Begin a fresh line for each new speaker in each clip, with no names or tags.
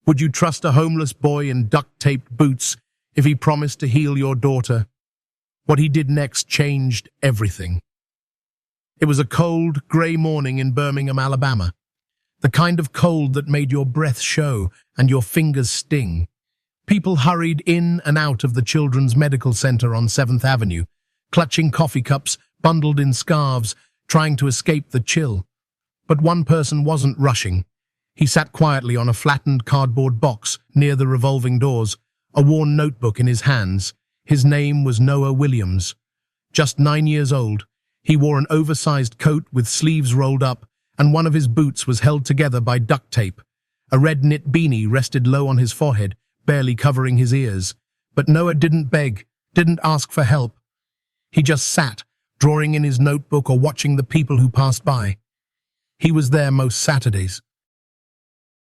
Would you trust a homeless boy in duct-taped boots if he promised to heal your daughter? What he did next changed everything. It was a cold, grey morning in Birmingham, Alabama. The kind of cold that made your breath show and your fingers sting. People hurried in and out of the Children's Medical Center on 7th Avenue, clutching coffee cups, bundled in scarves, trying to escape the chill. But one person wasn't rushing. He sat quietly on a flattened cardboard box near the revolving doors, a worn notebook in his hands. His name was Noah Williams. Just 9 years old, he wore an oversized coat with sleeves rolled up, and one of his boots was held together by duct tape. A red knit beanie rested low on his forehead, barely covering his ears. But Noah didn't beg, didn't ask for help. He just sat, drawing in his notebook or watching the people who passed by. He was there most Saturdays.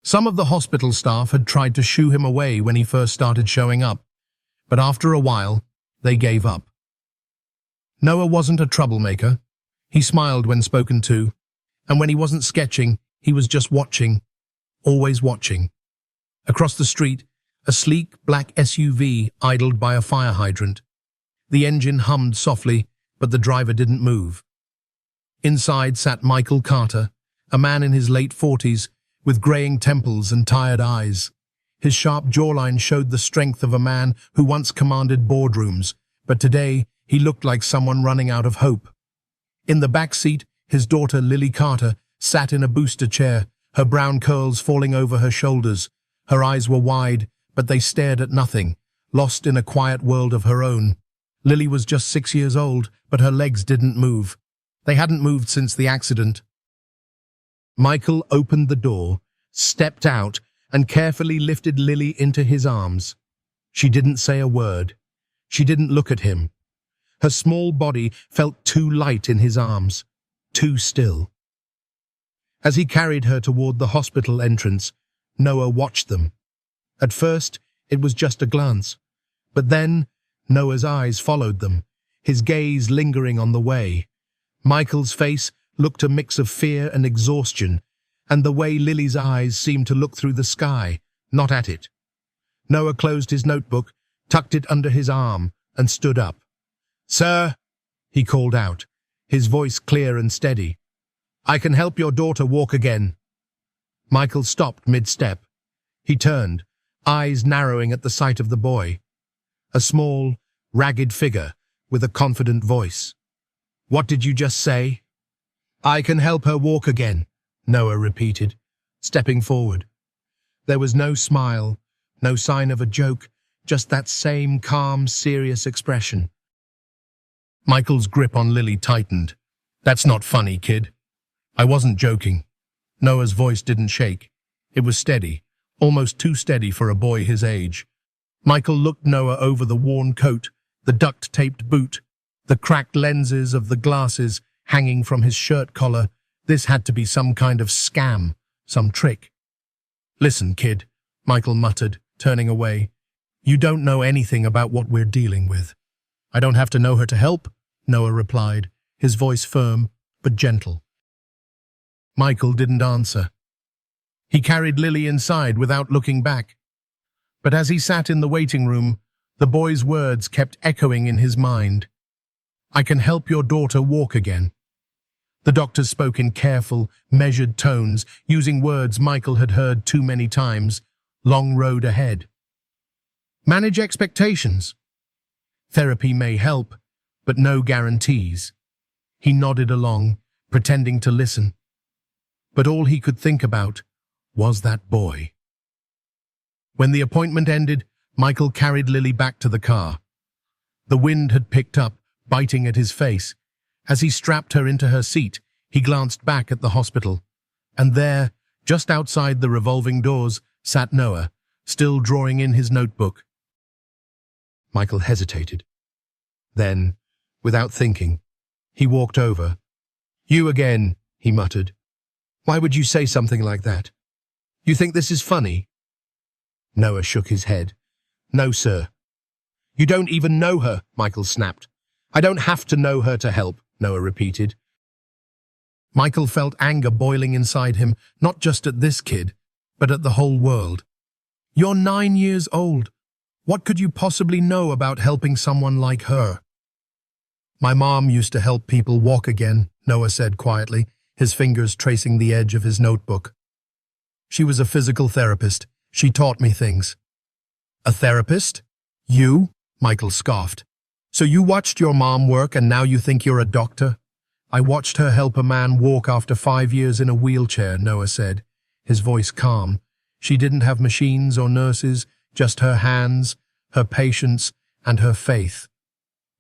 Some of the hospital staff had tried to shoo him away when he first started showing up, but after a while, they gave up. Noah wasn't a troublemaker. He smiled when spoken to, and when he wasn't sketching, he was just watching, always watching. Across the street, a sleek black SUV idled by a fire hydrant. The engine hummed softly, but the driver didn't move. Inside sat Michael Carter, a man in his late 40s, with graying temples and tired eyes. His sharp jawline showed the strength of a man who once commanded boardrooms, but today he looked like someone running out of hope. In the back seat, his daughter Lily Carter sat in a booster chair, her brown curls falling over her shoulders. Her eyes were wide, but they stared at nothing, lost in a quiet world of her own. Lily was just 6 years old, but her legs didn't move. They hadn't moved since the accident. Michael opened the door, stepped out, and carefully lifted Lily into his arms. She didn't say a word. She didn't look at him. Her small body felt too light in his arms, too still. As he carried her toward the hospital entrance, Noah watched them. At first, it was just a glance, but then Noah's eyes followed them, his gaze lingering on the way. Michael's face looked a mix of fear and exhaustion, and the way Lily's eyes seemed to look through the sky, not at it. Noah closed his notebook, tucked it under his arm, and stood up. "Sir," he called out, his voice clear and steady, "I can help your daughter walk again." Michael stopped mid-step. He turned, eyes narrowing at the sight of the boy. A small, ragged figure with a confident voice. "What did you just say?" "I can help her walk again," Noah repeated, stepping forward. There was no smile, no sign of a joke, just that same calm, serious expression. Michael's grip on Lily tightened. "That's not funny, kid. I wasn't joking." Noah's voice didn't shake. It was steady, almost too steady for a boy his age. Michael looked Noah over the worn coat, the duct-taped boot, the cracked lenses of the glasses hanging from his shirt collar. This had to be some kind of scam, some trick. "Listen, kid," Michael muttered, turning away. "You don't know anything about what we're dealing with." "I don't have to know her to help," Noah replied, his voice firm but gentle. Michael didn't answer. He carried Lily inside without looking back. But as he sat in the waiting room, the boy's words kept echoing in his mind. "I can help your daughter walk again." The doctor spoke in careful, measured tones, using words Michael had heard too many times. Long road ahead. Manage expectations. Therapy may help, but no guarantees. He nodded along, pretending to listen. But all he could think about was that boy. When the appointment ended, Michael carried Lily back to the car. The wind had picked up, biting at his face. As he strapped her into her seat, he glanced back at the hospital. And there, just outside the revolving doors, sat Noah, still drawing in his notebook. Michael hesitated. Then, without thinking, he walked over. "You again," he muttered. "Why would you say something like that? You think this is funny?" Noah shook his head. "No, sir." "You don't even know her," Michael snapped. "I don't have to know her to help," Noah repeated. Michael felt anger boiling inside him, not just at this kid, but at the whole world. You're 9 years old. What could you possibly know about helping someone like her? My mom used to help people walk again, Noah said quietly, his fingers tracing the edge of his notebook. She was a physical therapist. She taught me things. A therapist? You? Michael scoffed. So you watched your mom work and now you think you're a doctor? I watched her help a man walk after 5 years in a wheelchair, Noah said, his voice calm. She didn't have machines or nurses, just her hands, her patience, and her faith.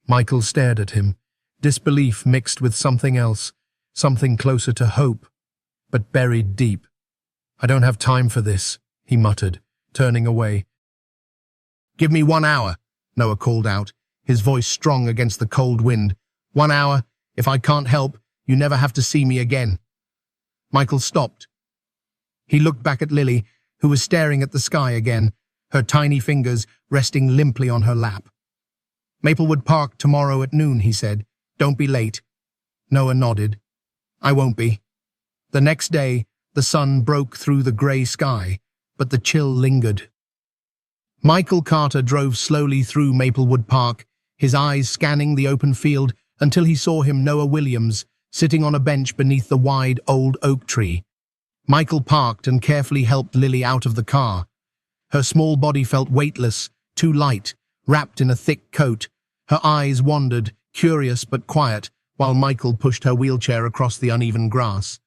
Michael stared at him, disbelief mixed with something else, something closer to hope, but buried deep. I don't have time for this, he muttered, turning away. Give me 1 hour, Noah called out, his voice strong against the cold wind. 1 hour. If I can't help, you never have to see me again. Michael stopped. He looked back at Lily, who was staring at the sky again, her tiny fingers resting limply on her lap. Maplewood Park tomorrow at noon, he said. Don't be late. Noah nodded. I won't be. The next day, the sun broke through the grey sky, but the chill lingered. Michael Carter drove slowly through Maplewood Park, his eyes scanning the open field until he saw him, Noah Williams, sitting on a bench beneath the wide old oak tree. Michael parked and carefully helped Lily out of the car. Her small body felt weightless, too light, wrapped in a thick coat. Her eyes wandered, curious but quiet, while Michael pushed her wheelchair across the uneven grass.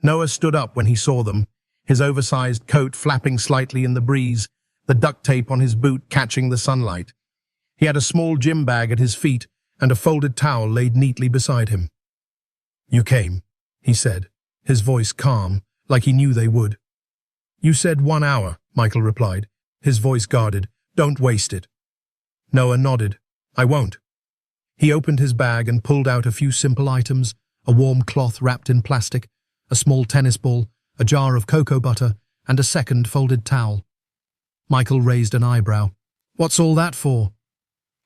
Noah stood up when he saw them, his oversized coat flapping slightly in the breeze, the duct tape on his boot catching the sunlight. He had a small gym bag at his feet and a folded towel laid neatly beside him. You came, he said, his voice calm, like he knew they would. You said 1 hour, Michael replied, his voice guarded. Don't waste it. Noah nodded. I won't. He opened his bag and pulled out a few simple items, a warm cloth wrapped in plastic, a small tennis ball, a jar of cocoa butter, and a second folded towel. Michael raised an eyebrow. What's all that for?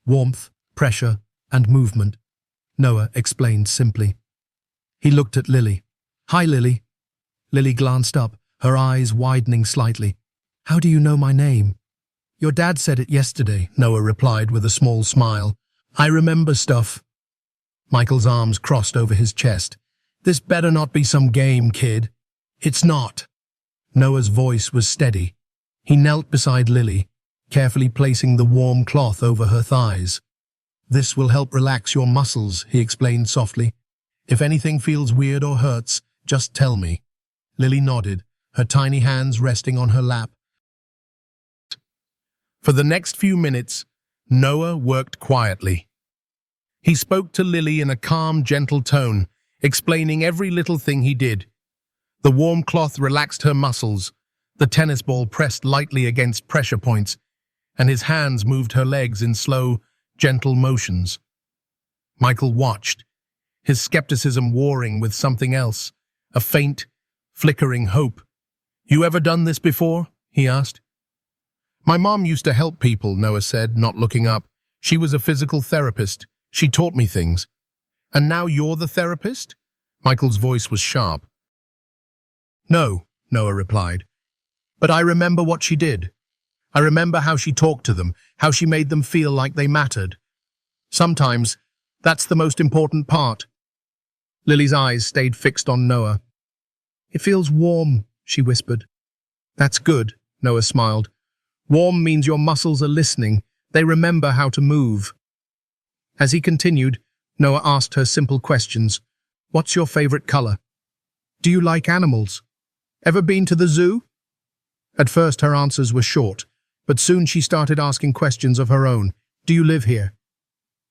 Warmth, pressure, and movement, Noah explained simply. He looked at Lily. Hi, Lily. Lily glanced up, her eyes widening slightly. How do you know my name? Your dad said it yesterday, Noah replied with a small smile. I remember stuff. Michael's arms crossed over his chest. This better not be some game, kid. It's not. Noah's voice was steady. He knelt beside Lily, carefully placing the warm cloth over her thighs. This will help relax your muscles, he explained softly. If anything feels weird or hurts, just tell me. Lily nodded, her tiny hands resting on her lap. For the next few minutes, Noah worked quietly. He spoke to Lily in a calm, gentle tone, explaining every little thing he did. The warm cloth relaxed her muscles, the tennis ball pressed lightly against pressure points, and his hands moved her legs in slow, gentle motions. Michael watched, his skepticism warring with something else, a faint, flickering hope. You ever done this before? He asked. My mom used to help people, Noah said, not looking up. She was a physical therapist. She taught me things. And now you're the therapist? Michael's voice was sharp. No, Noah replied. But I remember what she did. I remember how she talked to them, how she made them feel like they mattered. Sometimes, that's the most important part. Lily's eyes stayed fixed on Noah. It feels warm, she whispered. That's good, Noah smiled. Warm means your muscles are listening. They remember how to move. As he continued, Noah asked her simple questions. What's your favorite color? Do you like animals? Ever been to the zoo? At first her answers were short, but soon she started asking questions of her own. Do you live here?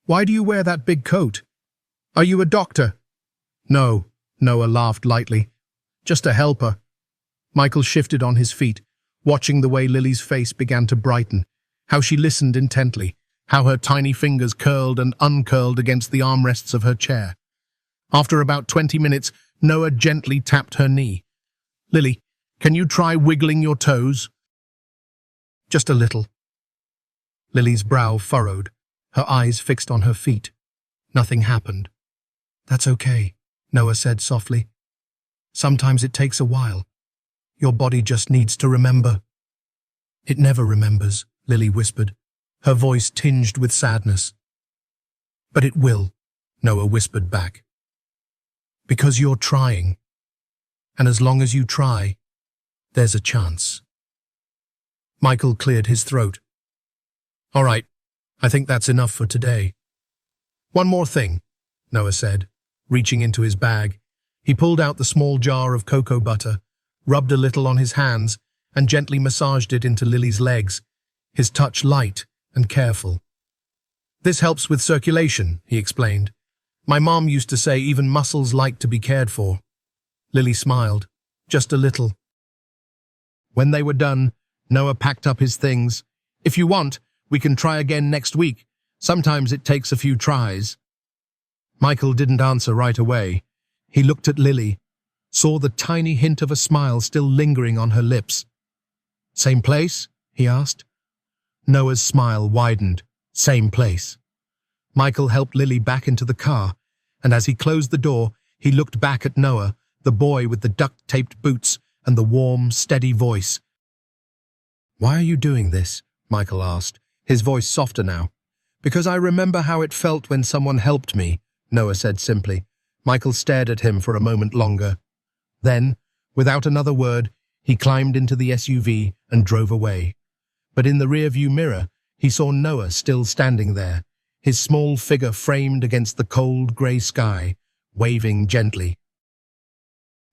Why do you wear that big coat? Are you a doctor? No, Noah laughed lightly. Just a helper. Michael shifted on his feet, watching the way Lily's face began to brighten, how she listened intently, how her tiny fingers curled and uncurled against the armrests of her chair. After about 20 minutes, Noah gently tapped her knee. Lily, can you try wiggling your toes? Just a little. Lily's brow furrowed, her eyes fixed on her feet. Nothing happened. That's okay, Noah said softly. Sometimes it takes a while. Your body just needs to remember. It never remembers, Lily whispered, her voice tinged with sadness. But it will, Noah whispered back. Because you're trying. And as long as you try, there's a chance. Michael cleared his throat. All right, I think that's enough for today. One more thing, Noah said, reaching into his bag. He pulled out the small jar of cocoa butter, rubbed a little on his hands, and gently massaged it into Lily's legs, his touch light and careful. This helps with circulation, he explained. My mom used to say even muscles like to be cared for. Lily smiled, just a little. When they were done, Noah packed up his things. If you want, we can try again next week. Sometimes it takes a few tries. Michael didn't answer right away. He looked at Lily, saw the tiny hint of a smile still lingering on her lips. Same place? He asked. Noah's smile widened. Same place. Michael helped Lily back into the car, and as he closed the door, he looked back at Noah, the boy with the duct-taped boots and the warm, steady voice. Why are you doing this? Michael asked, his voice softer now. Because I remember how it felt when someone helped me, Noah said simply. Michael stared at him for a moment longer. Then, without another word, he climbed into the SUV and drove away. But in the rearview mirror, he saw Noah still standing there, his small figure framed against the cold grey sky, waving gently.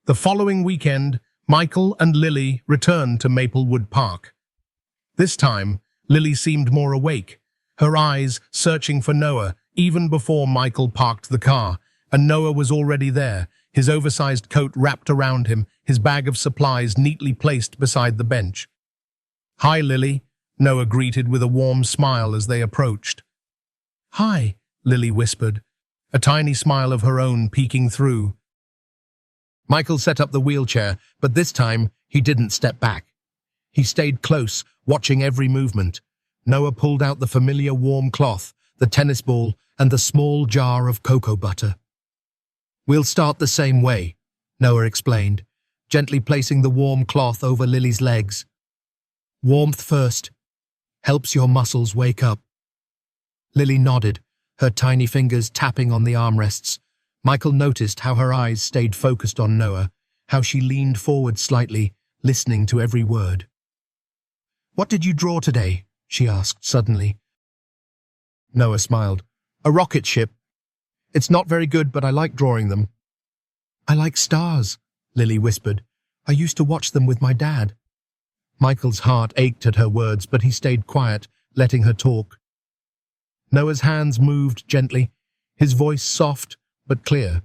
The following weekend, Michael and Lily returned to Maplewood Park. This time, Lily seemed more awake, her eyes searching for Noah even before Michael parked the car, and Noah was already there, his oversized coat wrapped around him, his bag of supplies neatly placed beside the bench. Hi, Lily, Noah greeted with a warm smile as they approached. Hi, Lily whispered, a tiny smile of her own peeking through. Michael set up the wheelchair, but this time he didn't step back. He stayed close, watching every movement. Noah pulled out the familiar warm cloth, the tennis ball, and the small jar of cocoa butter. We'll start the same way, Noah explained, gently placing the warm cloth over Lily's legs. Warmth first. Helps your muscles wake up. Lily nodded, her tiny fingers tapping on the armrests. Michael noticed how her eyes stayed focused on Noah, how she leaned forward slightly, listening to every word. What did you draw today? She asked suddenly. Noah smiled. A rocket ship. It's not very good, but I like drawing them. I like stars, Lily whispered. I used to watch them with my dad. Michael's heart ached at her words, but he stayed quiet, letting her talk. Noah's hands moved gently, his voice soft but clear.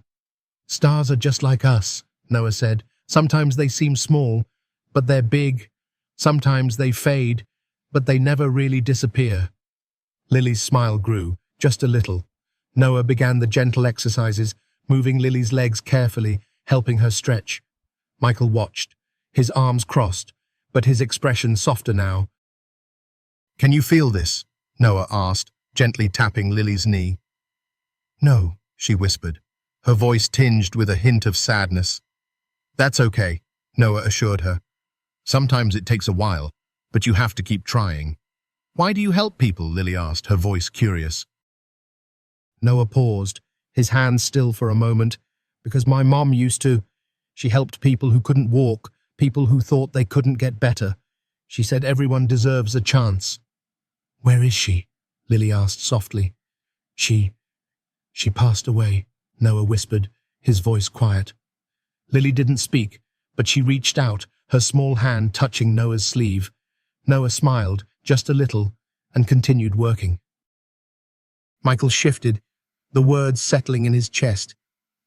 Stars are just like us, Noah said. Sometimes they seem small, but they're big. Sometimes they fade, but they never really disappear. Lily's smile grew, just a little. Noah began the gentle exercises, moving Lily's legs carefully, helping her stretch. Michael watched, his arms crossed, but his expression softer now. Can you feel this? Noah asked, gently tapping Lily's knee. No, she whispered, her voice tinged with a hint of sadness. That's okay, Noah assured her. Sometimes it takes a while, but you have to keep trying. Why do you help people? Lily asked, her voice curious. Noah paused, his hands still for a moment. Because my mom used to. She helped people who couldn't walk, people who thought they couldn't get better. She said everyone deserves a chance. Where is she? Lily asked softly. She passed away, Noah whispered, his voice quiet. Lily didn't speak, but she reached out, her small hand touching Noah's sleeve. Noah smiled, just a little, and continued working. Michael shifted, the words settling in his chest.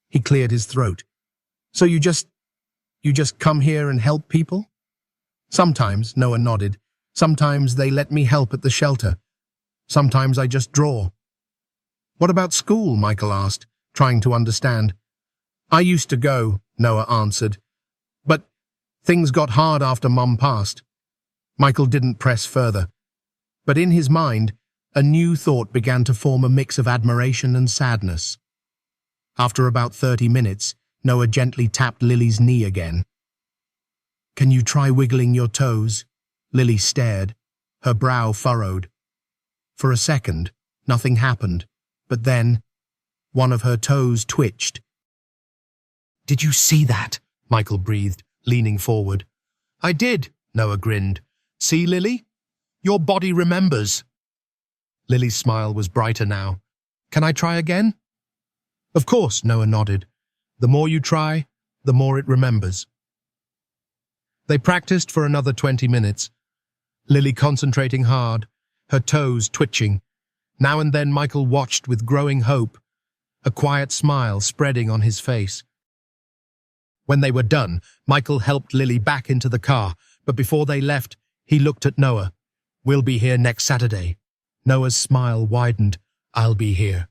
He cleared his throat. So you just come here and help people? Sometimes, Noah nodded. Sometimes they let me help at the shelter. Sometimes I just draw. What about school? Michael asked, trying to understand. I used to go, Noah answered. But things got hard after Mum passed. Michael didn't press further. But in his mind, a new thought began to form a mix of admiration and sadness. After about 30 minutes, Noah gently tapped Lily's knee again. Can you try wiggling your toes? Lily stared, her brow furrowed. For a second, nothing happened, but then, one of her toes twitched. "Did you see that?" Michael breathed, leaning forward. "I did," Noah grinned. "See, Lily? Your body remembers." Lily's smile was brighter now. "Can I try again?" "Of course," Noah nodded. "The more you try, the more it remembers." They practiced for another 20 minutes, Lily concentrating hard, her toes twitching. Now and then Michael watched with growing hope, a quiet smile spreading on his face. When they were done, Michael helped Lily back into the car, but before they left, he looked at Noah. "We'll be here next Saturday." Noah's smile widened. "I'll be here."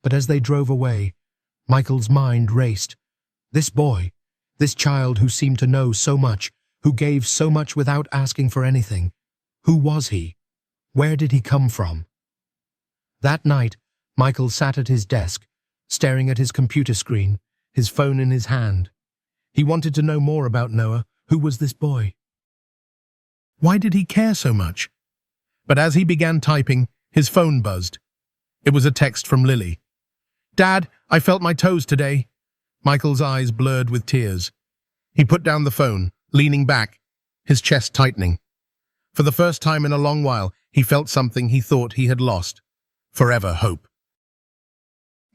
But as they drove away, Michael's mind raced. This boy, this child who seemed to know so much, who gave so much without asking for anything. Who was he? Where did he come from? That night, Michael sat at his desk, staring at his computer screen, his phone in his hand. He wanted to know more about Noah. Who was this boy? Why did he care so much? But as he began typing, his phone buzzed. It was a text from Lily. "Dad, I felt my toes today." Michael's eyes blurred with tears. He put down the phone, leaning back, his chest tightening. For the first time in a long while, he felt something he thought he had lost. Forever hope.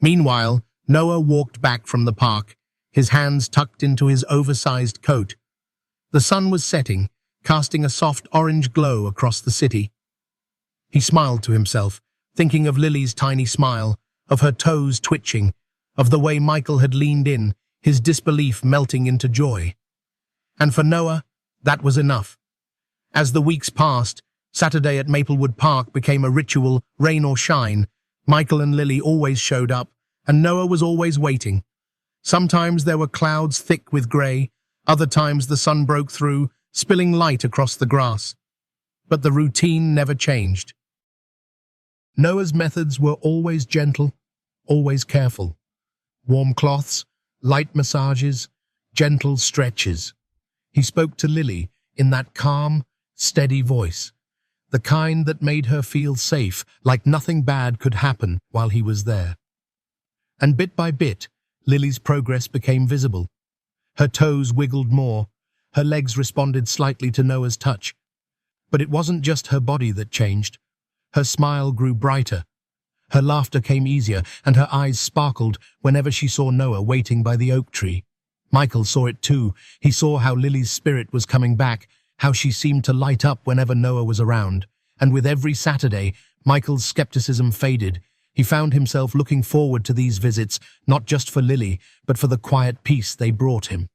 Meanwhile, Noah walked back from the park, his hands tucked into his oversized coat. The sun was setting, casting a soft orange glow across the city. He smiled to himself, thinking of Lily's tiny smile, of her toes twitching, of the way Michael had leaned in, his disbelief melting into joy. And for Noah, that was enough. As the weeks passed, Saturday at Maplewood Park became a ritual, rain or shine. Michael and Lily always showed up, and Noah was always waiting. Sometimes there were clouds thick with grey, other times the sun broke through, spilling light across the grass. But the routine never changed. Noah's methods were always gentle, always careful. Warm cloths, light massages, gentle stretches. He spoke to Lily in that calm, steady voice, the kind that made her feel safe, like nothing bad could happen while he was there. And bit by bit, Lily's progress became visible. Her toes wiggled more, her legs responded slightly to Noah's touch. But it wasn't just her body that changed. Her smile grew brighter. Her laughter came easier, and her eyes sparkled whenever she saw Noah waiting by the oak tree. Michael saw it too. He saw how Lily's spirit was coming back, how she seemed to light up whenever Noah was around. And with every Saturday, Michael's skepticism faded. He found himself looking forward to these visits, not just for Lily, but for the quiet peace they brought him.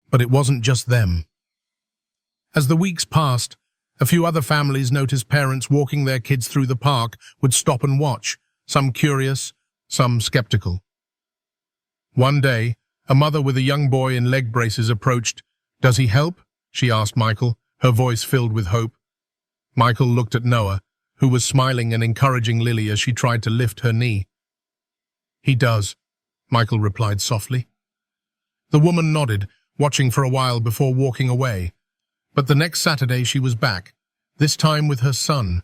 But it wasn't just them. As the weeks passed, a few other families noticed parents walking their kids through the park would stop and watch, some curious, some skeptical. One day, a mother with a young boy in leg braces approached. "Does he help?" she asked Michael, her voice filled with hope. Michael looked at Noah, who was smiling and encouraging Lily as she tried to lift her knee. "He does," Michael replied softly. The woman nodded, watching for a while before walking away. But the next Saturday she was back, this time with her son.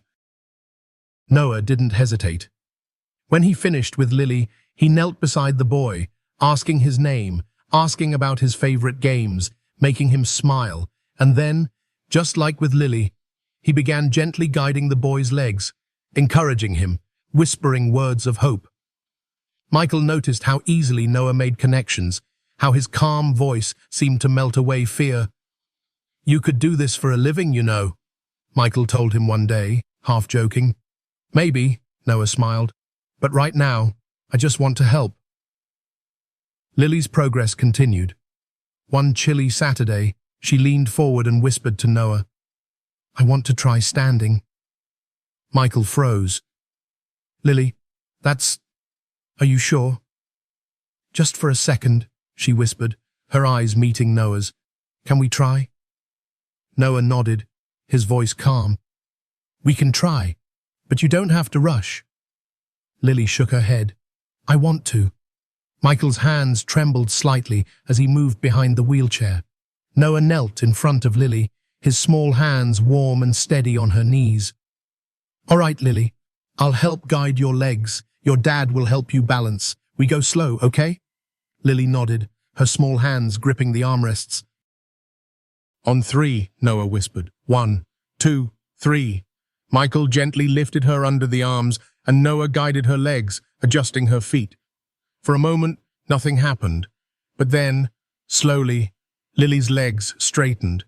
Noah didn't hesitate. When he finished with Lily, he knelt beside the boy, asking his name, asking about his favorite games, making him smile, and then, just like with Lily, he began gently guiding the boy's legs, encouraging him, whispering words of hope. Michael noticed how easily Noah made connections, how his calm voice seemed to melt away fear. "You could do this for a living, you know," Michael told him one day, half joking. "Maybe," Noah smiled, "but right now, I just want to help." Lily's progress continued. One chilly Saturday, she leaned forward and whispered to Noah, "I want to try standing." Michael froze. "Lily, are you sure?" "Just for a second," she whispered, her eyes meeting Noah's. "Can we try?" Noah nodded, his voice calm. "We can try, but you don't have to rush." Lily shook her head. "I want to." Michael's hands trembled slightly as he moved behind the wheelchair. Noah knelt in front of Lily, his small hands warm and steady on her knees. "All right, Lily. I'll help guide your legs. Your dad will help you balance. We go slow, okay?" Lily nodded, her small hands gripping the armrests. "On three," Noah whispered. "1, 2, 3. Michael gently lifted her under the arms, and Noah guided her legs, adjusting her feet. For a moment, nothing happened. But then, slowly, Lily's legs straightened.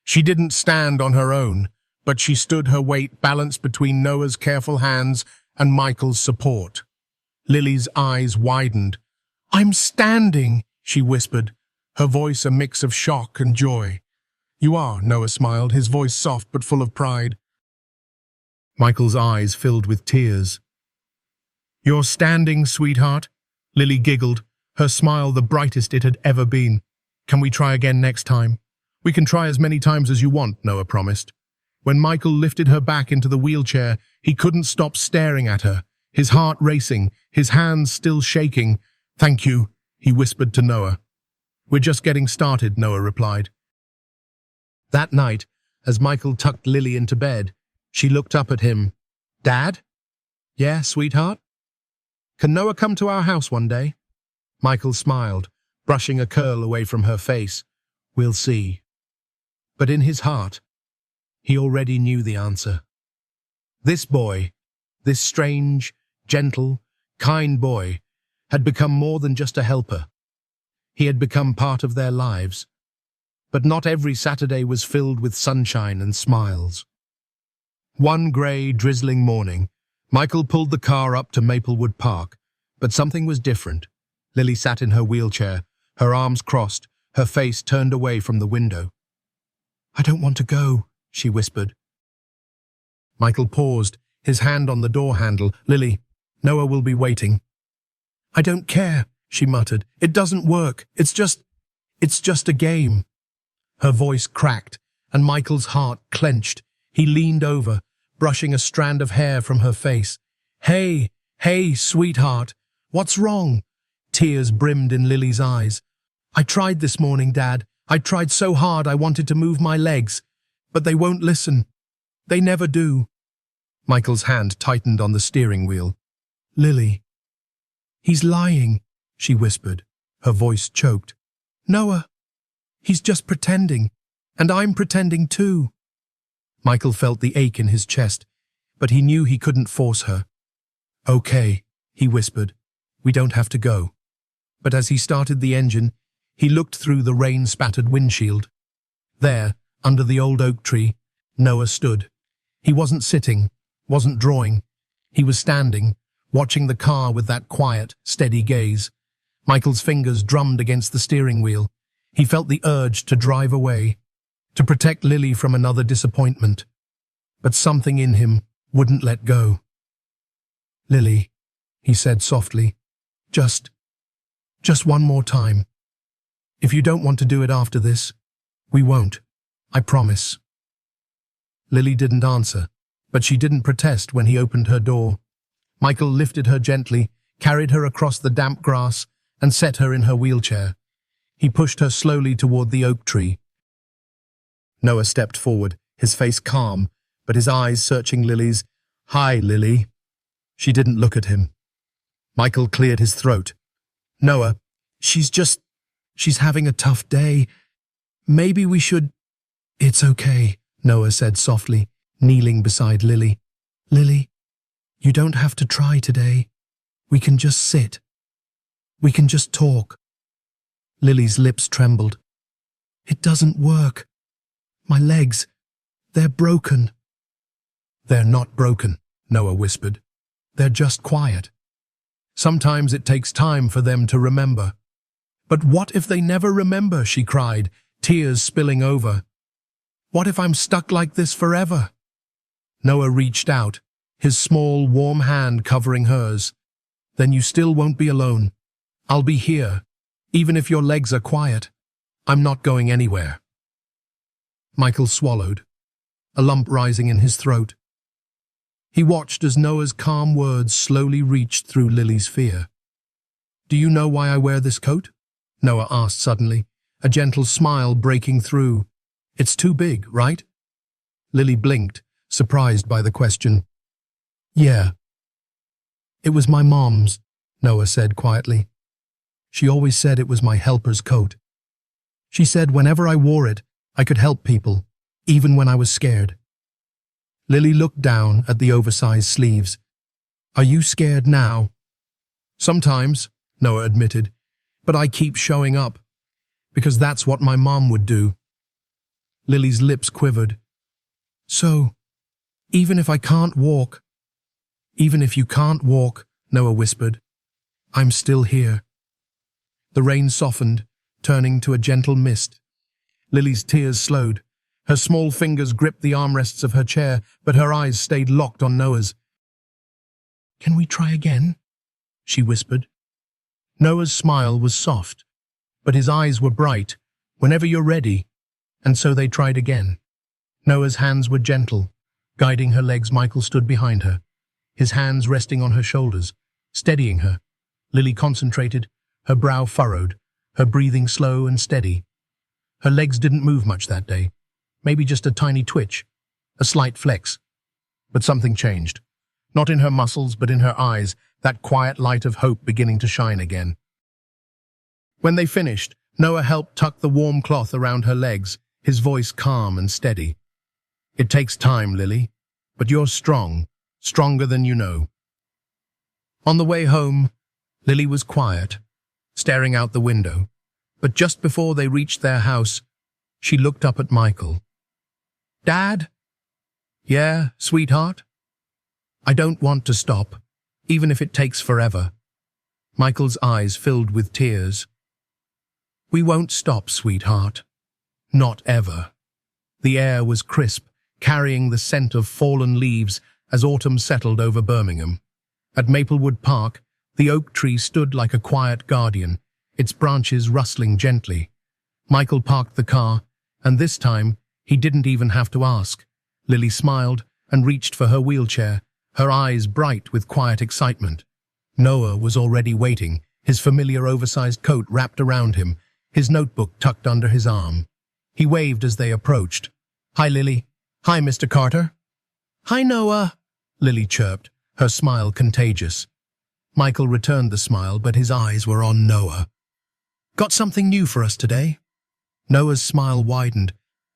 She didn't stand on her own, but she stood her weight balanced between Noah's careful hands and Michael's support. Lily's eyes widened. "I'm standing," she whispered, her voice a mix of shock and joy. "You are," Noah smiled, his voice soft but full of pride. Michael's eyes filled with tears. "You're standing, sweetheart?" Lily giggled, her smile the brightest it had ever been. "Can we try again next time?" "We can try as many times as you want," Noah promised. When Michael lifted her back into the wheelchair, he couldn't stop staring at her, his heart racing, his hands still shaking. "Thank you," he whispered to Noah. "We're just getting started," Noah replied. That night, as Michael tucked Lily into bed, she looked up at him. "Dad?" "Yeah, sweetheart?" "Can Noah come to our house one day?" Michael smiled, brushing a curl away from her face. "We'll see." But in his heart, he already knew the answer. This boy, this strange, gentle, kind boy, had become more than just a helper. He had become part of their lives. But not every Saturday was filled with sunshine and smiles. One grey, drizzling morning, Michael pulled the car up to Maplewood Park, but something was different. Lily sat in her wheelchair, her arms crossed, her face turned away from the window. "I don't want to go," she whispered. Michael paused, his hand on the door handle. "Lily, Noah will be waiting." "I don't care," she muttered. "It doesn't work. It's just a game." Her voice cracked, and Michael's heart clenched. He leaned over, brushing a strand of hair from her face. Hey, sweetheart, what's wrong?" Tears brimmed in Lily's eyes. "I tried this morning, Dad. I tried so hard I wanted to move my legs. But they won't listen. They never do." Michael's hand tightened on the steering wheel. "Lily." "He's lying," she whispered, her voice choked. "Noah, he's just pretending, and I'm pretending too." Michael felt the ache in his chest, but he knew he couldn't force her. "Okay," he whispered, "we don't have to go." But as he started the engine, he looked through the rain-spattered windshield. There, under the old oak tree, Noah stood. He wasn't sitting, wasn't drawing. He was standing, watching the car with that quiet, steady gaze. Michael's fingers drummed against the steering wheel. He felt the urge to drive away, to protect Lily from another disappointment. But something in him wouldn't let go. "Lily," he said softly, just one more time. If you don't want to do it after this, we won't. I promise." Lily didn't answer, but she didn't protest when he opened her door. Michael lifted her gently, carried her across the damp grass, and set her in her wheelchair. He pushed her slowly toward the oak tree. Noah stepped forward, his face calm, but his eyes searching Lily's. "Hi, Lily." She didn't look at him. Michael cleared his throat. "Noah, she's having a tough day. Maybe we should—" "It's okay," Noah said softly, kneeling beside Lily. "Lily, you don't have to try today. We can just sit. We can just talk." Lily's lips trembled. "It doesn't work. My legs, they're broken." "They're not broken," Noah whispered. "They're just quiet. Sometimes it takes time for them to remember." "But what if they never remember?" she cried, tears spilling over. "What if I'm stuck like this forever?" Noah reached out, his small, warm hand covering hers. "Then you still won't be alone. I'll be here, even if your legs are quiet. I'm not going anywhere." Michael swallowed, a lump rising in his throat. He watched as Noah's calm words slowly reached through Lily's fear. "Do you know why I wear this coat?" Noah asked suddenly, a gentle smile breaking through. It's too big, right? Lily blinked, surprised by the question. Yeah. It was my mom's, Noah said quietly. She always said it was my helper's coat. She said whenever I wore it, I could help people, even when I was scared. Lily looked down at the oversized sleeves. Are you scared now? Sometimes, Noah admitted, but I keep showing up, because that's what my mom would do. Lily's lips quivered. So, even if I can't walk, even if you can't walk, Noah whispered, I'm still here. The rain softened, turning to a gentle mist. Lily's tears slowed. Her small fingers gripped the armrests of her chair, but her eyes stayed locked on Noah's. Can we try again? She whispered. Noah's smile was soft, but his eyes were bright. Whenever you're ready. And so they tried again. Noah's hands were gentle. Guiding her legs, Michael stood behind her, his hands resting on her shoulders, steadying her. Lily concentrated, her brow furrowed, her breathing slow and steady. Her legs didn't move much that day, maybe just a tiny twitch, a slight flex. But something changed. Not in her muscles, but in her eyes, that quiet light of hope beginning to shine again. When they finished, Noah helped tuck the warm cloth around her legs, his voice calm and steady. It takes time, Lily, but you're strong, stronger than you know. On the way home, Lily was quiet, staring out the window, but just before they reached their house, she looked up at Michael. Dad? Yeah, sweetheart? I don't want to stop, even if it takes forever. Michael's eyes filled with tears. We won't stop, sweetheart. Not ever. The air was crisp, carrying the scent of fallen leaves as autumn settled over Birmingham. At Maplewood Park, the oak tree stood like a quiet guardian, its branches rustling gently. Michael parked the car, and this time he didn't even have to ask. Lily smiled and reached for her wheelchair, her eyes bright with quiet excitement. Noah was already waiting, his familiar oversized coat wrapped around him, his notebook tucked under his arm. He waved as they approached. Hi, Lily. Hi, Mr. Carter. Hi, Noah, Lily chirped, her smile contagious. Michael returned the smile, but his eyes were on Noah. Got something new for us today? Noah's smile widened.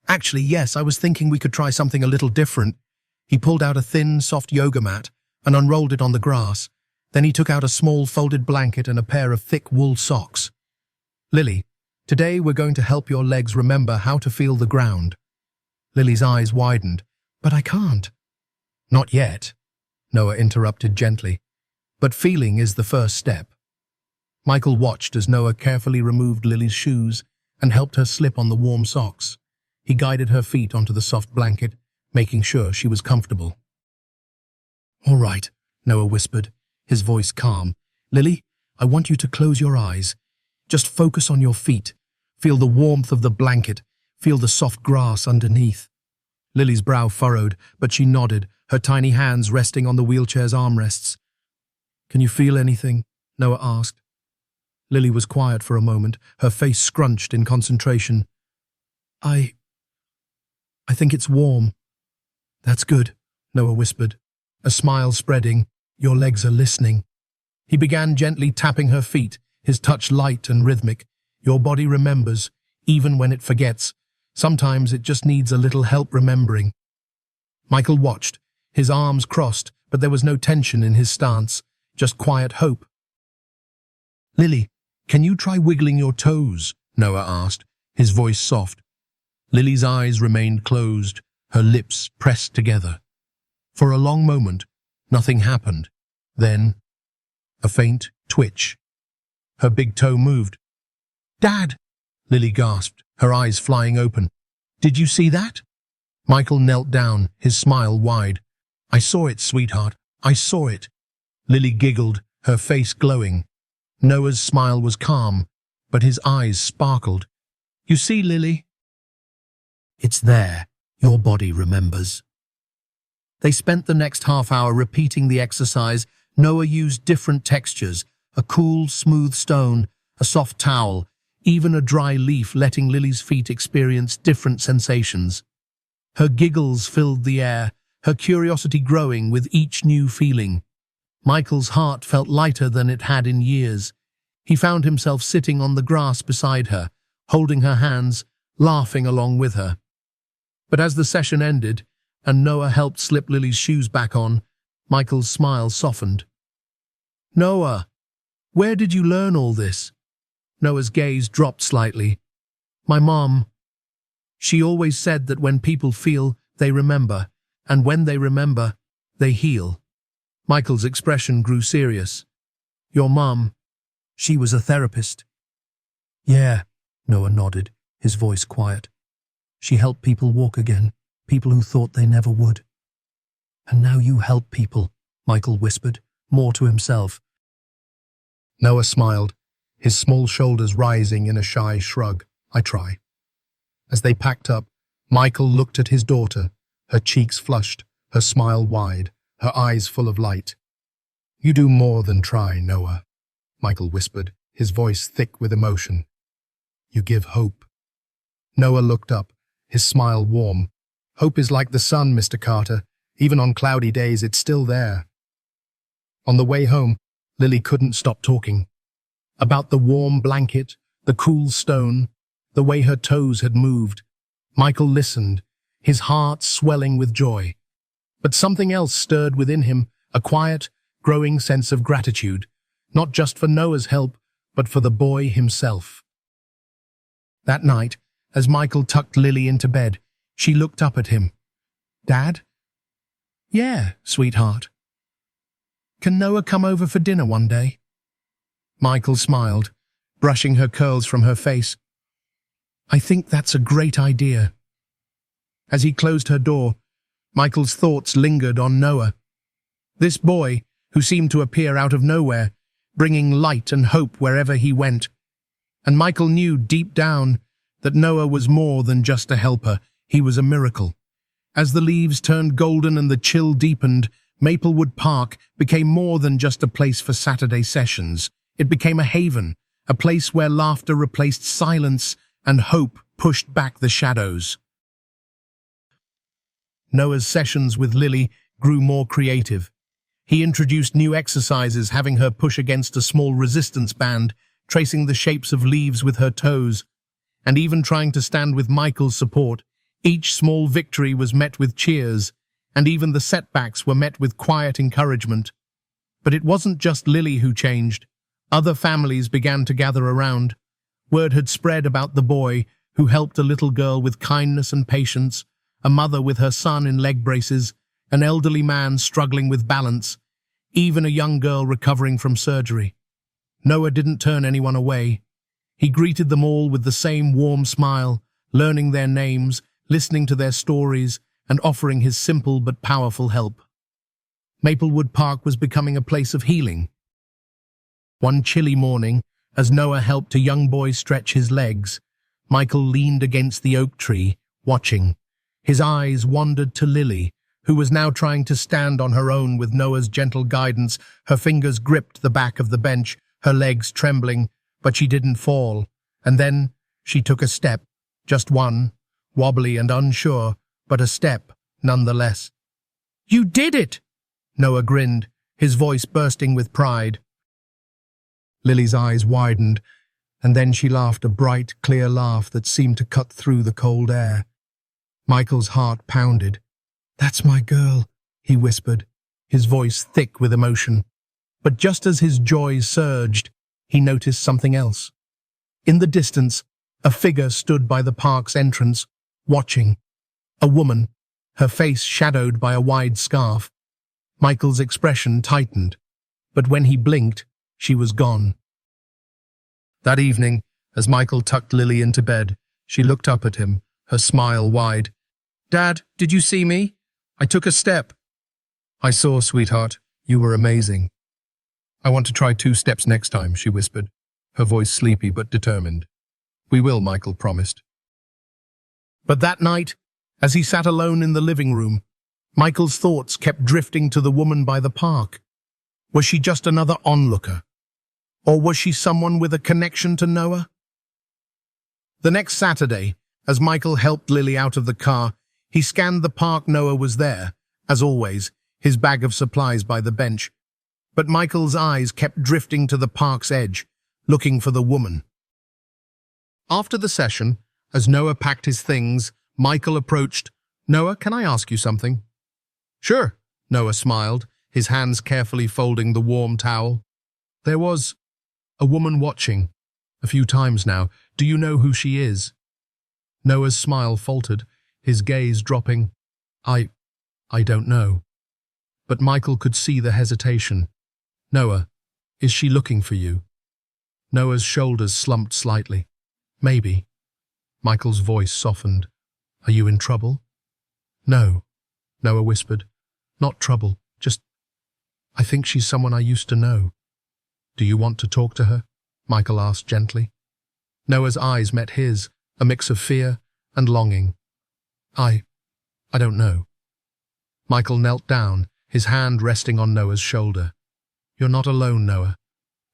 Actually, yes, I was thinking we could try something a little different. He pulled out a thin, soft yoga mat and unrolled it on the grass. Then he took out a small folded blanket and a pair of thick wool socks. Lily, today we're going to help your legs remember how to feel the ground. Lily's eyes widened. But I can't. Not yet, Noah interrupted gently. But feeling is the first step. Michael watched as Noah carefully removed Lily's shoes and helped her slip on the warm socks. He guided her feet onto the soft blanket, making sure she was comfortable. All right, Noah whispered, his voice calm. Lily, I want you to close your eyes. Just focus on your feet. Feel the warmth of the blanket. Feel the soft grass underneath. Lily's brow furrowed, but she nodded, her tiny hands resting on the wheelchair's armrests. Can you feel anything? Noah asked. Lily was quiet for a moment, her face scrunched in concentration. I think it's warm. That's good, Noah whispered, a smile spreading. Your legs are listening. He began gently tapping her feet, his touch light and rhythmic. Your body remembers, even when it forgets. Sometimes it just needs a little help remembering. Michael watched, his arms crossed, but there was no tension in his stance, just quiet hope. Lily, can you try wiggling your toes? Noah asked, his voice soft. Lily's eyes remained closed, her lips pressed together. For a long moment, nothing happened. Then, a faint twitch. Her big toe moved. Dad! Lily gasped, her eyes flying open. Did you see that? Michael knelt down, his smile wide. I saw it, sweetheart. I saw it. Lily giggled, her face glowing. Noah's smile was calm, but his eyes sparkled. You see, Lily? It's there. Your body remembers. They spent the next half hour repeating the exercise. Noah used different textures, a cool, smooth stone, a soft towel. even a dry leaf letting Lily's feet experience different sensations. Her giggles filled the air, her curiosity growing with each new feeling. Michael's heart felt lighter than it had in years. He found himself sitting on the grass beside her, holding her hands, laughing along with her. But as the session ended, and Noah helped slip Lily's shoes back on, Michael's smile softened. "Noah, where did you learn all this?" Noah's gaze dropped slightly. "My mom. She always said that when people feel, they remember, and when they remember, they heal." Michael's expression grew serious. "Your mom, she was a therapist." "Yeah," Noah nodded, his voice quiet. "She helped people walk again, people who thought they never would." "And now you help people," Michael whispered, more to himself. Noah smiled, his small shoulders rising in a shy shrug. "I try." As they packed up, Michael looked at his daughter, her cheeks flushed, her smile wide, her eyes full of light. "You do more than try, Noah," Michael whispered, his voice thick with emotion. "You give hope." Noah looked up, his smile warm. "Hope is like the sun, Mr. Carter. Even on cloudy days, it's still there." On the way home, Lily couldn't stop talking. About the warm blanket, the cool stone, the way her toes had moved. Michael listened, his heart swelling with joy. But something else stirred within him, a quiet, growing sense of gratitude, not just for Noah's help, but for the boy himself. That night, as Michael tucked Lily into bed, she looked up at him. "Dad?" "Yeah, sweetheart." "Can Noah come over for dinner one day?" Michael smiled, brushing her curls from her face. "I think that's a great idea." As he closed her door, Michael's thoughts lingered on Noah. This boy, who seemed to appear out of nowhere, bringing light and hope wherever he went. And Michael knew deep down that Noah was more than just a helper, he was a miracle. As the leaves turned golden and the chill deepened, Maplewood Park became more than just a place for Saturday sessions. It became a haven, a place where laughter replaced silence and hope pushed back the shadows. Noah's sessions with Lily grew more creative. He introduced new exercises, having her push against a small resistance band, tracing the shapes of leaves with her toes, and even trying to stand with Michael's support. Each small victory was met with cheers, and even the setbacks were met with quiet encouragement. But it wasn't just Lily who changed. Other families began to gather around. Word had spread about the boy who helped a little girl with kindness and patience, a mother with her son in leg braces, an elderly man struggling with balance, even a young girl recovering from surgery. Noah didn't turn anyone away. He greeted them all with the same warm smile, learning their names, listening to their stories, and offering his simple but powerful help. Maplewood Park was becoming a place of healing. One chilly morning, as Noah helped a young boy stretch his legs, Michael leaned against the oak tree, watching. His eyes wandered to Lily, who was now trying to stand on her own with Noah's gentle guidance. Her fingers gripped the back of the bench, her legs trembling, but she didn't fall. And then she took a step, just one, wobbly and unsure, but a step nonetheless. "You did it!" Noah grinned, his voice bursting with pride. Lily's eyes widened, and then she laughed, a bright, clear laugh that seemed to cut through the cold air. Michael's heart pounded. "That's my girl," he whispered, his voice thick with emotion. But just as his joy surged, he noticed something else. In the distance, a figure stood by the park's entrance, watching. A woman, her face shadowed by a wide scarf. Michael's expression tightened, but when he blinked, she was gone. That evening, as Michael tucked Lily into bed, she looked up at him, her smile wide. "Dad, did you see me? I took a step." "I saw, sweetheart. You were amazing." "I want to try 2 steps next time," she whispered, her voice sleepy but determined. "We will," Michael promised. But that night, as he sat alone in the living room, Michael's thoughts kept drifting to the woman by the park. Was she just another onlooker? Or was she someone with a connection to Noah? The next Saturday, as Michael helped Lily out of the car, he scanned the park. Noah was there, as always, his bag of supplies by the bench. But Michael's eyes kept drifting to the park's edge, looking for the woman. After the session, as Noah packed his things, Michael approached. "Noah, can I ask you something?" "Sure," Noah smiled, his hands carefully folding the warm towel. "There was a woman watching a few times now. Do you know who she is?" Noah's smile faltered, his gaze dropping. I don't know." But Michael could see the hesitation. "Noah, is she looking for you?" Noah's shoulders slumped slightly. "Maybe." Michael's voice softened. "Are you in trouble?" "No," Noah whispered. "Not trouble, just I think she's someone I used to know." "Do you want to talk to her?" Michael asked gently. Noah's eyes met his, a mix of fear and longing. I don't know." Michael knelt down, his hand resting on Noah's shoulder. "You're not alone, Noah.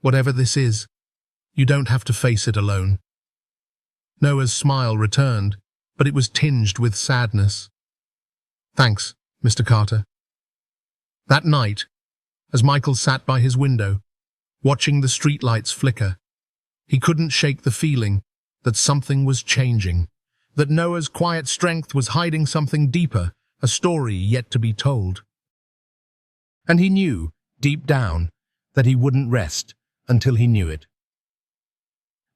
Whatever this is, you don't have to face it alone." Noah's smile returned, but it was tinged with sadness. "Thanks, Mr. Carter." That night, as Michael sat by his window, watching the streetlights flicker, he couldn't shake the feeling that something was changing, that Noah's quiet strength was hiding something deeper, a story yet to be told. And he knew, deep down, that he wouldn't rest until he knew it.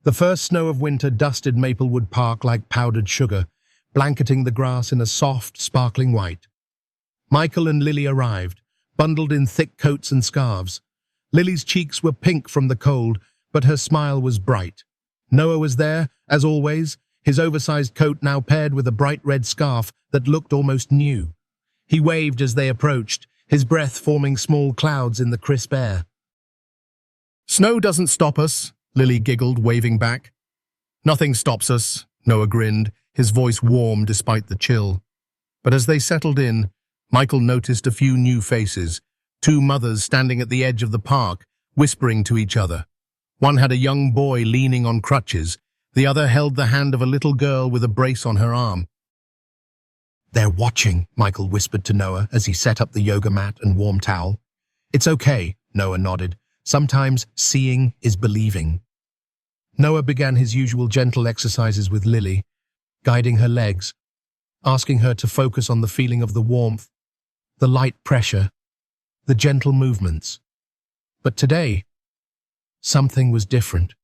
The first snow of winter dusted Maplewood Park like powdered sugar, blanketing the grass in a soft, sparkling white. Michael and Lily arrived, bundled in thick coats and scarves. Lily's cheeks were pink from the cold, but her smile was bright. Noah was there, as always, his oversized coat now paired with a bright red scarf that looked almost new. He waved as they approached, his breath forming small clouds in the crisp air. "Snow doesn't stop us," Lily giggled, waving back. "Nothing stops us," Noah grinned, his voice warm despite the chill. But as they settled in, Michael noticed a few new faces, two mothers standing at the edge of the park, whispering to each other. One had a young boy leaning on crutches, the other held the hand of a little girl with a brace on her arm. "They're watching," Michael whispered to Noah as he set up the yoga mat and warm towel. "It's okay," Noah nodded. "Sometimes seeing is believing." Noah began his usual gentle exercises with Lily, guiding her legs, asking her to focus on the feeling of the warmth, the light pressure, the gentle movements. But today, something was different.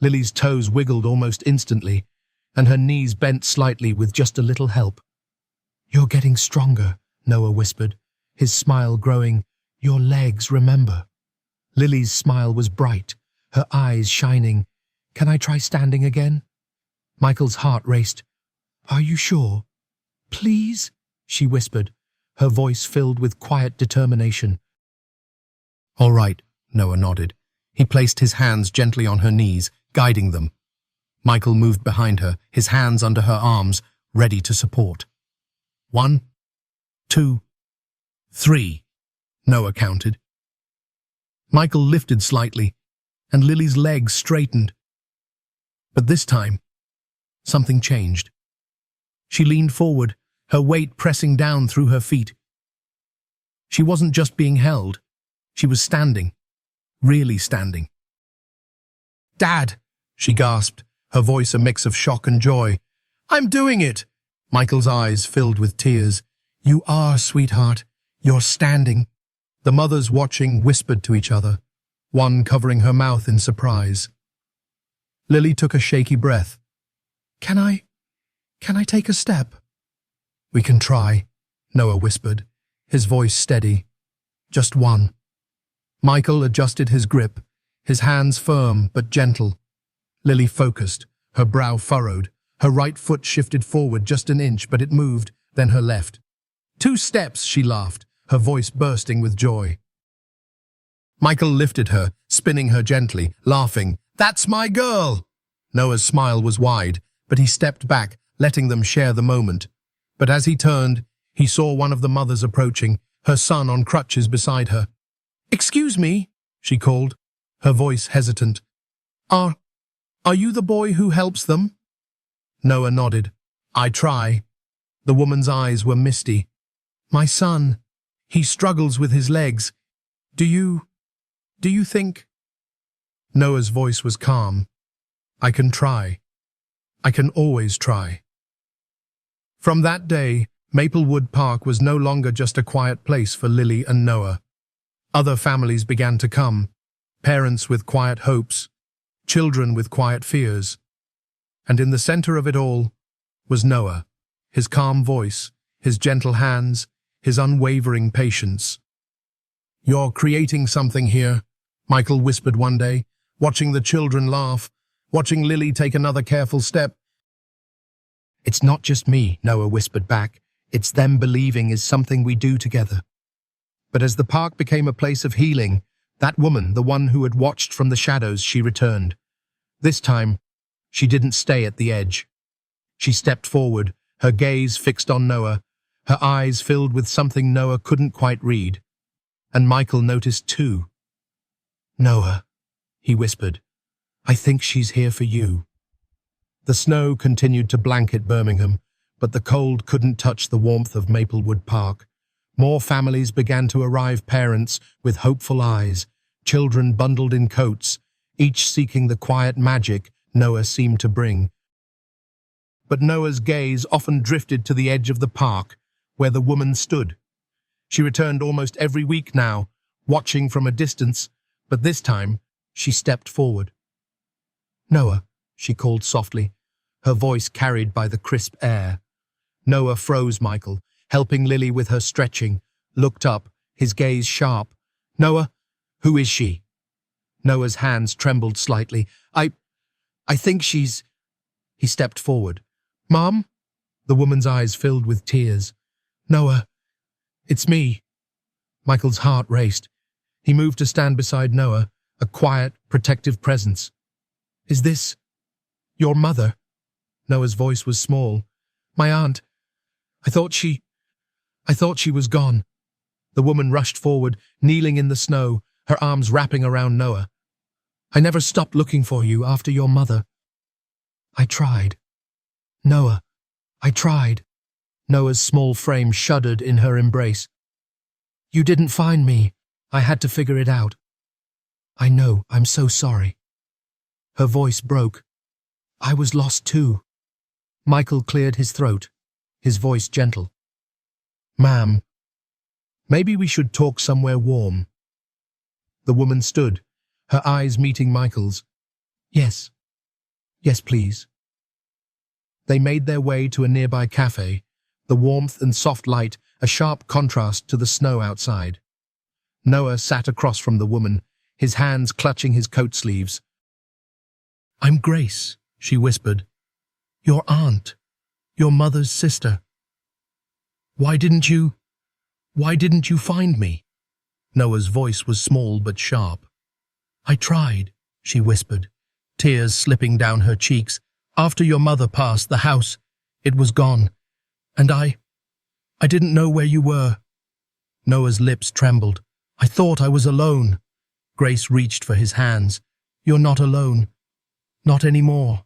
Lily's toes wiggled almost instantly, and her knees bent slightly with just a little help. "You're getting stronger," Noah whispered, his smile growing. "Your legs, remember." Lily's smile was bright, her eyes shining. "Can I try standing again?" Michael's heart raced. "Are you sure?" "Please," she whispered, her voice filled with quiet determination. "All right," Noah nodded. He placed his hands gently on her knees, guiding them. Michael moved behind her, his hands under her arms, ready to support. 1, 2, 3, Noah counted. Michael lifted slightly, and Lily's legs straightened. But this time, something changed. She leaned forward, her weight pressing down through her feet. She wasn't just being held. She was standing, really standing. "Dad," she gasped, her voice a mix of shock and joy. "I'm doing it!" Michael's eyes filled with tears. "You are, sweetheart. You're standing." The mothers watching whispered to each other, one covering her mouth in surprise. Lily took a shaky breath. Can I take a step?" "We can try," Noah whispered, his voice steady. "Just one." Michael adjusted his grip, his hands firm but gentle. Lily focused, her brow furrowed. Her right foot shifted forward just an inch, but it moved, then her left. 2 steps, she laughed, her voice bursting with joy. Michael lifted her, spinning her gently, laughing. "That's my girl!" Noah's smile was wide, but he stepped back, letting them share the moment. But as he turned, he saw one of the mothers approaching, her son on crutches beside her. "Excuse me," she called, her voice hesitant. Are Are you the boy who helps them? Noah nodded. I try. The woman's eyes were misty. My son, he struggles with his legs. Do you think? Noah's voice was calm. I can try. I can always try. From that day, Maplewood Park was no longer just a quiet place for Lily and Noah. Other families began to come, parents with quiet hopes, children with quiet fears. And in the center of it all was Noah, his calm voice, his gentle hands, his unwavering patience. You're creating something here, Michael whispered one day, watching the children laugh, watching Lily take another careful step. It's not just me, Noah whispered back. It's them believing is something we do together. But as the park became a place of healing, that woman, the one who had watched from the shadows, she returned. This time, she didn't stay at the edge. She stepped forward, her gaze fixed on Noah, her eyes filled with something Noah couldn't quite read. And Michael noticed too. Noah, he whispered, I think she's here for you. The snow continued to blanket Birmingham, but the cold couldn't touch the warmth of Maplewood Park. More families began to arrive, parents with hopeful eyes, children bundled in coats, each seeking the quiet magic Noah seemed to bring. But Noah's gaze often drifted to the edge of the park, where the woman stood. She returned almost every week now, watching from a distance, but this time she stepped forward. Noah, she called softly, her voice carried by the crisp air. Noah froze Michael, helping Lily with her stretching, looked up, his gaze sharp. Noah, who is she? Noah's hands trembled slightly. I think she's... He stepped forward. Mom? The woman's eyes filled with tears. Noah, it's me. Michael's heart raced. He moved to stand beside Noah, a quiet, protective presence. Is this your mother? Noah's voice was small. My aunt. I thought she was gone. The woman rushed forward, kneeling in the snow, her arms wrapping around Noah. I never stopped looking for you after your mother. I tried. Noah, I tried. Noah's small frame shuddered in her embrace. You didn't find me. I had to figure it out. I know, I'm so sorry. Her voice broke. I was lost too. Michael cleared his throat, his voice gentle. Ma'am, maybe we should talk somewhere warm. The woman stood, her eyes meeting Michael's. Yes, please. They made their way to a nearby cafe, the warmth and soft light a sharp contrast to the snow outside. Noah sat across from the woman, his hands clutching his coat sleeves. I'm Grace, she whispered. Your aunt, your mother's sister. Why didn't you find me? Noah's voice was small but sharp. I tried, she whispered, tears slipping down her cheeks. After your mother passed the house, it was gone. And I didn't know where you were. Noah's lips trembled. I thought I was alone. Grace reached for his hands. You're not alone. Not anymore.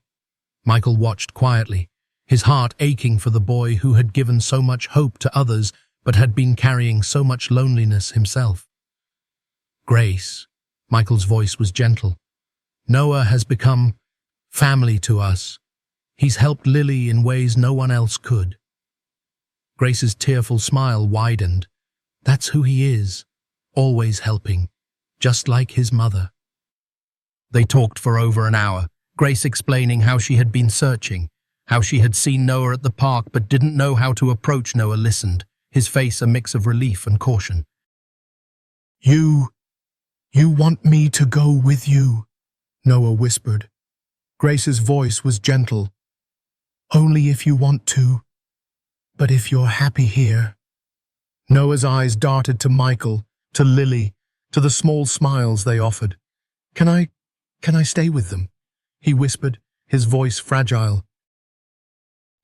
Michael watched quietly, his heart aching for the boy who had given so much hope to others but had been carrying so much loneliness himself. Grace, Michael's voice was gentle. Noah has become family to us. He's helped Lily in ways no one else could. Grace's tearful smile widened. That's who he is, always helping, just like his mother. They talked for over an hour, Grace explaining how she had been searching, how she had seen Noah at the park but didn't know how to approach. Noah listened, his face a mix of relief and caution. You want me to go with you? Noah whispered. Grace's voice was gentle. Only if you want to. But if you're happy here. Noah's eyes darted to Michael, to Lily, to the small smiles they offered. Can I stay with them? He whispered, his voice fragile.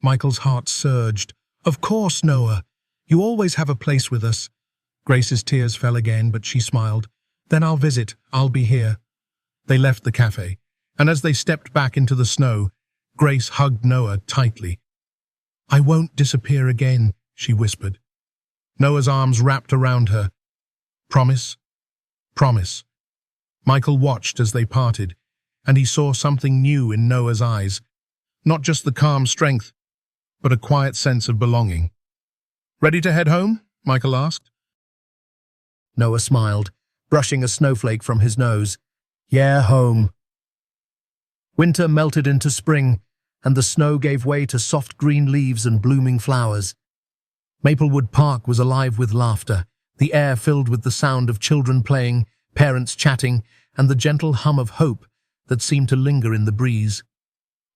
Michael's heart surged. Of course, Noah. You always have a place with us. Grace's tears fell again, but she smiled. Then I'll visit. I'll be here. They left the cafe, And as they stepped back into the snow, Grace hugged Noah tightly. "I won't disappear again," she whispered. Noah's arms wrapped around her. "Promise? Promise." Michael watched as they parted, and he saw something new in Noah's eyes. Not just the calm strength, but a quiet sense of belonging. "Ready to head home?" Michael asked.
Noah smiled, brushing a snowflake from his nose. "Yeah, home." Winter melted into spring, and the snow gave way to soft green leaves and blooming flowers. Maplewood Park was alive with laughter, the air filled with the sound of children playing, parents chatting, and the gentle hum of hope that seemed to linger in the breeze.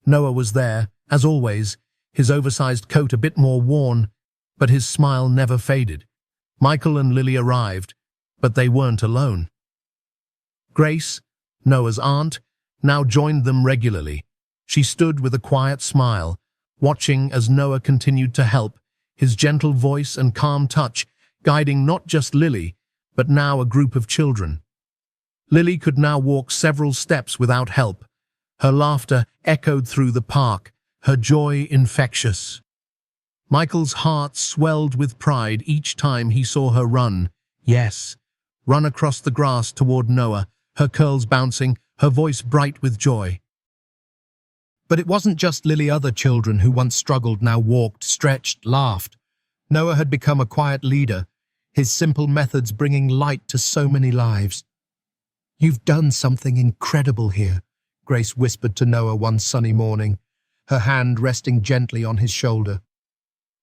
Noah was there, as always, his oversized coat a bit more worn, but his smile never faded. Michael and Lily arrived, but they weren't alone. Grace, Noah's aunt, now joined them regularly. She stood with a quiet smile, watching as Noah continued to help, his gentle voice and calm touch guiding not just Lily, but now a group of children. Lily could now walk several steps without help. Her laughter echoed through the park, her joy infectious. Michael's heart swelled with pride each time he saw her run. Yes, run across the grass toward Noah, her curls bouncing, her voice bright with joy. But it wasn't just Lily. Other children who once struggled now walked, stretched, laughed. Noah had become a quiet leader, his simple methods bringing light to so many lives. "You've done something incredible here," Grace whispered to Noah one sunny morning, her hand resting gently on his shoulder.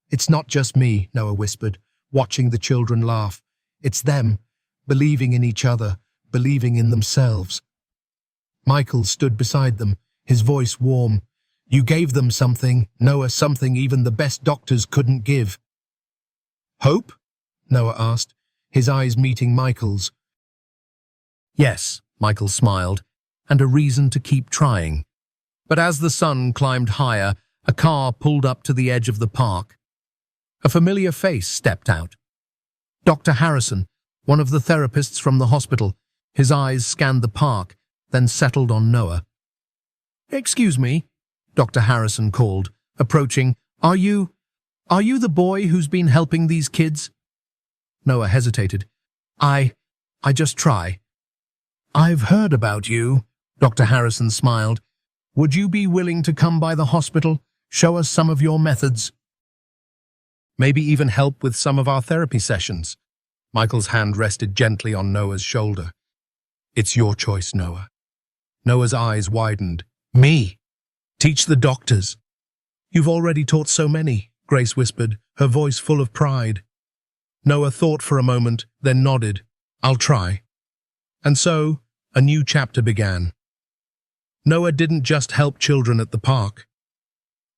"It's not just me," Noah whispered, watching the children laugh. "It's them, believing in each other, believing in themselves." Michael stood beside them, his voice warm. "You gave them something, Noah, something even the best doctors couldn't give." "Hope?" Noah asked, his eyes meeting Michael's. "Yes," Michael smiled, "and a reason to keep trying." But as the sun climbed higher, a car pulled up to the edge of the park. A familiar face stepped out. Dr. Harrison, one of the therapists from the hospital. His eyes scanned the park, then settled on Noah. "Excuse me," Dr. Harrison called, approaching. Are you the boy who's been helping these kids?" Noah hesitated. I just try." "I've heard about you," Dr. Harrison smiled. "Would you be willing to come by the hospital, show us some of your methods? Maybe even help with some of our therapy sessions?" Michael's hand rested gently on Noah's shoulder. "It's your choice, Noah." Noah's eyes widened. "Me? Teach the doctors?" "You've already taught so many," Grace whispered, her voice full of pride. Noah thought for a moment, then nodded. "I'll try." And so, a new chapter began. Noah didn't just help children at the park.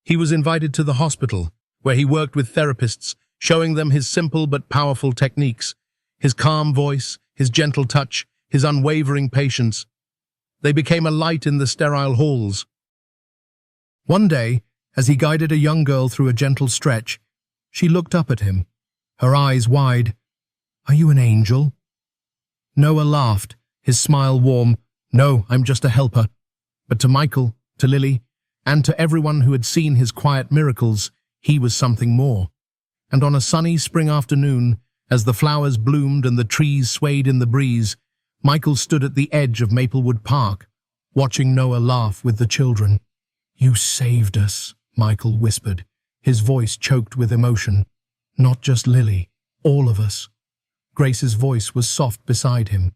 He was invited to the hospital, where he worked with therapists, showing them his simple but powerful techniques, his calm voice, his gentle touch, his unwavering patience. They became a light in the sterile halls. One day, as he guided a young girl through a gentle stretch, she looked up at him, her eyes wide. "Are you an angel?" Noah laughed, his smile warm. "No, I'm just a helper." But to Michael, to Lily, and to everyone who had seen his quiet miracles, he was something more. And on a sunny spring afternoon, as the flowers bloomed and the trees swayed in the breeze, Michael stood at the edge of Maplewood Park, watching Noah laugh with the children. "You saved us," Michael whispered, his voice choked with emotion. "Not just Lily, all of us." Grace's voice was soft beside him.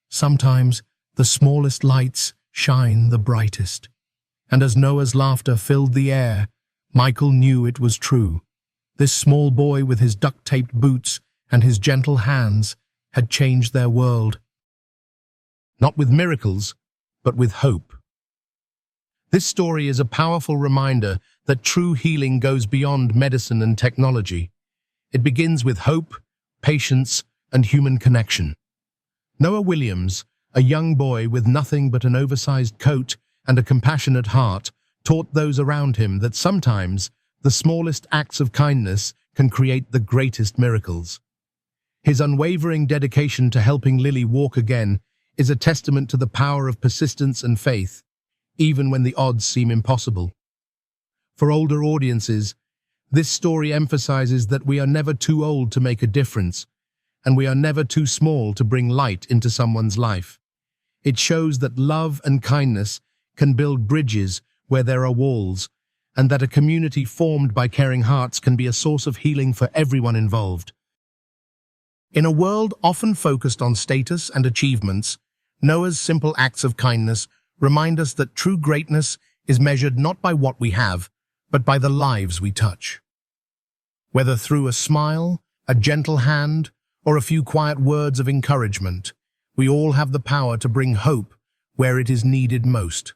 "Sometimes the smallest lights shine the brightest." And as Noah's laughter filled the air, Michael knew it was true. This small boy with his duct-taped boots and his gentle hands had changed their world. Not with miracles, but with hope. This story is a powerful reminder that true healing goes beyond medicine and technology. It begins with hope, patience, and human connection. Noah Williams, a young boy with nothing but an oversized coat and a compassionate heart, taught those around him that sometimes the smallest acts of kindness can create the greatest miracles. His unwavering dedication to helping Lily walk again is a testament to the power of persistence and faith.
even when the odds seem impossible. For older audiences, this story emphasizes that we are never too old to make a difference, and we are never too small to bring light into someone's life. It shows that love and kindness can build bridges where there are walls, and that a community formed by caring hearts can be a source of healing for everyone involved. In a world often focused on status and achievements, Noah's simple acts of kindness remind us that true greatness is measured not by what we have, but by the lives we touch. Whether through a smile, a gentle hand, or a few quiet words of encouragement, we all have the power to bring hope where it is needed most.